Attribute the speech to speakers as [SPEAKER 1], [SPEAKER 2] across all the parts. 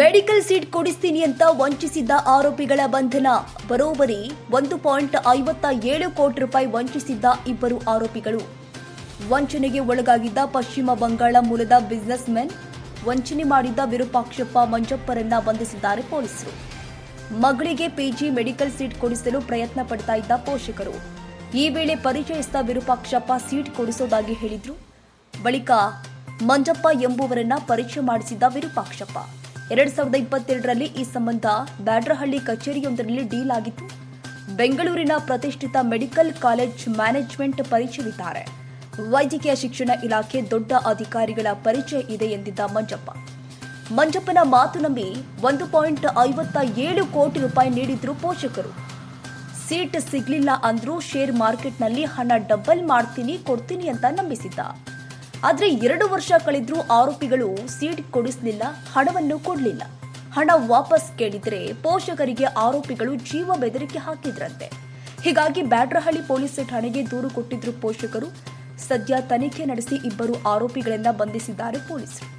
[SPEAKER 1] Medical seat ಕೊಡಿಸ್ತೀನಿ ಅಂತ ವಂಚಿಸಿದ್ದ ಆರೋಪಿಗಳ ಬಂಧನ. ಬರೋಬ್ಬರಿ 1.57 ಕೋಟಿ ರೂಪಾಯಿ ವಂಚಿಸಿದ್ದ ಇಬ್ಬರು ಆರೋಪಿಗಳು. ವಂಚನೆಗೆ ಒಳಗಾಗಿದ್ದ ಪಶ್ಚಿಮ ಬಂಗಾಳ ಮೂಲದ ಬಿಸಿನೆಸ್ ಮೆನ್ ವಂಚನೆ ಮಾಡಿದ್ದ ವಿರೂಪಾಕ್ಷಪ್ಪ ಮಂಜಪ್ಪರನ್ನ ಬಂಧಿಸಿದ್ದಾರೆ ಪೊಲೀಸರು. ಮಗಳಿಗೆ ಪಿಜಿ ಮೆಡಿಕಲ್ ಸೀಟ್ ಕೊಡಿಸಲು ಪ್ರಯತ್ನ ಪಡ್ತಾ ಇದ್ದ ಪೋಷಕರು ಈ ವೇಳೆ ಪರಿಚಯಿಸಿದ ವಿರೂಪಾಕ್ಷಪ್ಪ ಸೀಟ್ ಕೊಡಿಸೋದಾಗಿ ಹೇಳಿದ್ರು. ಬಳಿಕ ಮಂಜಪ್ಪ ಎಂಬುವರನ್ನ ಪರಿಚಯ ಮಾಡಿಸಿದ್ದ ವಿರೂಪಾಕ್ಷಪ್ಪ 2022ರಲ್ಲಿ ಈ ಸಂಬಂಧ ಬ್ಯಾಡ್ರಹಳ್ಳಿ ಕಚೇರಿಯೊಂದರಲ್ಲಿ ಡೀಲ್ ಆಗಿತ್ತು. ಬೆಂಗಳೂರಿನ ಪ್ರತಿಷ್ಠಿತ ಮೆಡಿಕಲ್ ಕಾಲೇಜ್ ಮ್ಯಾನೇಜ್ಮೆಂಟ್ ಪರಿಚಯವಿದ್ದಾರೆ. ವೈದ್ಯಕೀಯ ಶಿಕ್ಷಣ ಇಲಾಖೆ ದೊಡ್ಡ ಅಧಿಕಾರಿಗಳ ಪರಿಚಯ ಇದೆ ಎಂದಿದ್ದ ಮಂಜಪ್ಪನ ಮಾತು ನಂಬಿ 1.57 ಕೋಟಿ ರೂಪಾಯಿ ನೀಡಿದ್ರು ಪೋಷಕರು. ಸೀಟ್ ಸಿಗ್ಲಿಲ್ಲ ಅಂದ್ರೂ ಶೇರ್ ಮಾರ್ಕೆಟ್ನಲ್ಲಿ ಹಣ ಡಬಲ್ ಕೊಡ್ತೀನಿ ಅಂತ ನಂಬಿಸಿದ್ದ. ಆದ್ರೆ 2 ವರ್ಷ ಕಳೆದ್ರೂ ಆರೋಪಿಗಳು ಸೀಟ್ ಕೊಡಿಸಲಿಲ್ಲ, ಹಣವನ್ನು ಕೊಡಲಿಲ್ಲ. ಹಣ ವಾಪಸ್ ಕೇಳಿದ್ರೆ ಪೋಷಕರಿಗೆ ಆರೋಪಿಗಳು ಜೀವ ಬೆದರಿಕೆ ಹಾಕಿದ್ರಂತೆ. ಹೀಗಾಗಿ ಬ್ಯಾಡ್ರಹಳ್ಳಿ ಪೊಲೀಸ್ ಠಾಣೆಗೆ ದೂರು ಕೊಟ್ಟಿದ್ರು ಪೋಷಕರು. ಸದ್ಯ ತನಿಖೆ ನಡೆಸಿ ಇಬ್ಬರು ಆರೋಪಿಗಳನ್ನ ಬಂಧಿಸಿದ್ದಾರೆ ಪೊಲೀಸರು.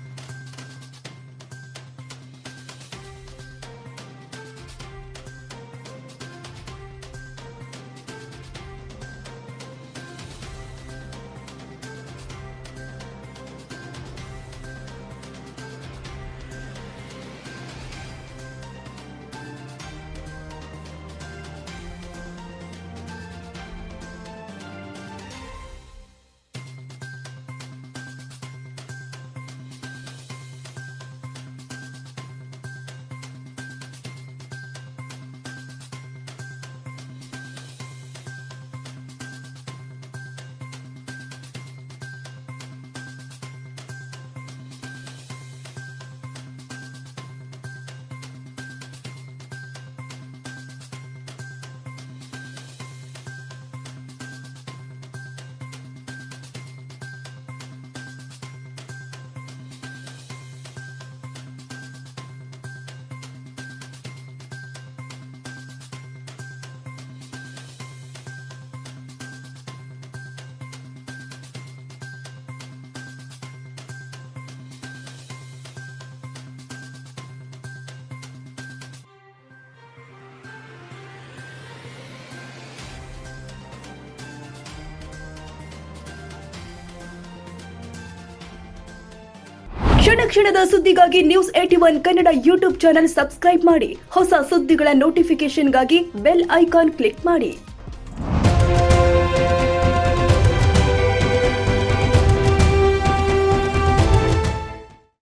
[SPEAKER 1] ಕ್ಷಣದ ಸುದ್ದಿಗಾಗಿ News81 Kannada YouTube channel subscribe ಮಾಡಿ. ಹೊಸ ಸುದ್ದಿಗಳ ನೋಟಿಫಿಕೇಶನ್ಗಾಗಿ ಬೆಲ್ ಐಕಾನ್ ಕ್ಲಿಕ್ ಮಾಡಿ.